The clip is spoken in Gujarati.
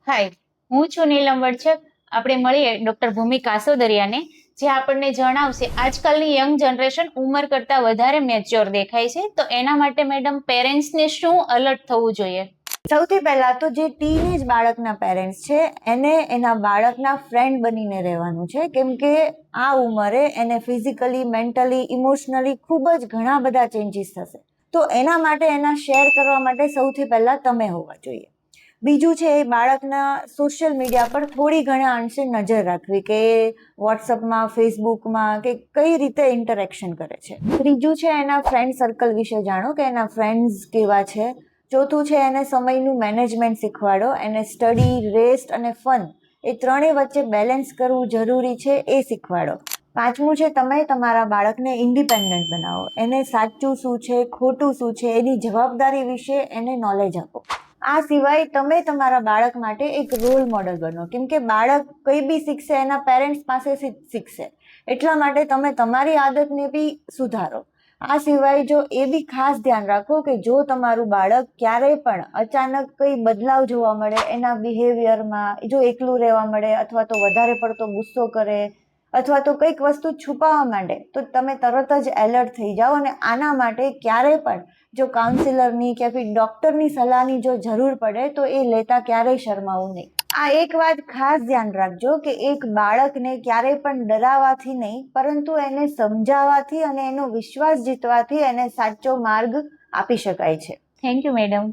હાય, હું છું નીલમ વડછક. આપણે મળીએ ડોક્ટર ભૂમિ કાસોદરિયાને, જે આપણને જણાવશે આજકાલની યંગ જનરેશન ઉંમર કરતા વધારે મેચ્યોર દેખાય છે, તો એના માટે મેડમ પેરેન્ટ્સને શું અલર્ટ થવું જોઈએ? સૌથી પહેલા તો જે ટીનેજ બાળકના પેરેન્ટ્સ છે એને એના બાળકના ફ્રેન્ડ બનીને રહેવાનું છે, કેમ કે આ ઉંમરે એને ફિઝિકલી, મેન્ટલી, ઇમોશનલી ખૂબ જ ઘણા બધા ચેન્જીસ થશે. તો એના માટે એના શેર કરવા માટે સૌથી પહેલા તમે હોવા જોઈએ. બીજું છે એ બાળકના સોશિયલ મીડિયા પર થોડી ઘણા અંશે નજર રાખવી કે વોટ્સઅપમાં, ફેસબુકમાં કે કઈ રીતે ઇન્ટરેક્શન કરે છે. ત્રીજું છે એના ફ્રેન્ડ સર્કલ વિશે જાણો કે એના ફ્રેન્ડ્સ કેવા છે. ચોથું છે એને સમયનું મેનેજમેન્ટ શીખવાડો, એને સ્ટડી, રેસ્ટ અને ફન એ ત્રણેય વચ્ચે બેલેન્સ કરવું જરૂરી છે એ શીખવાડો. પાંચમું છે તમે તમારા બાળકને ઇન્ડિપેન્ડન્ટ બનાવો, એને સાચું શું છે, ખોટું શું છે એની જવાબદારી વિશે એને નોલેજ આપો. આ સિવાય તમે તમારા બાળક માટે એક રોલ મોડલ બનો, કેમ કે બાળક કંઈ બી શીખશે એના પેરેન્ટ્સ પાસેથી શીખશે. એટલા માટે તમે તમારી આદતને બી સુધારો. આ સિવાય જો એ બી ખાસ ધ્યાન રાખો કે જો તમારું બાળક ક્યારેય પણ અચાનક કંઈ બદલાવ જોવા મળે એના બિહેવિયરમાં, જો એકલું રહેવા મળે અથવા તો વધારે પડતો ગુસ્સો કરે અથવા તો કંઈક વસ્તુ છુપાવવા માંડે, તો તમે તરત જ એલર્ટ થઈ જાઓ અને આના માટે ક્યારેય પણ જો કાઉન્સિલરની કે પછી ડૉક્ટરની સલાહની જો જરૂર પડે તો એ લેતા ક્યારેય શરમાવું નહીં. આ એક વાત ખાસ ધ્યાન રાખજો કે એક બાળકને ક્યારેય પણ ડરાવવાથી નહીં, પરંતુ એને સમજાવવાથી અને એનો વિશ્વાસ જીતવાથી એને સાચો માર્ગ આપી શકાય છે. Thank you madam.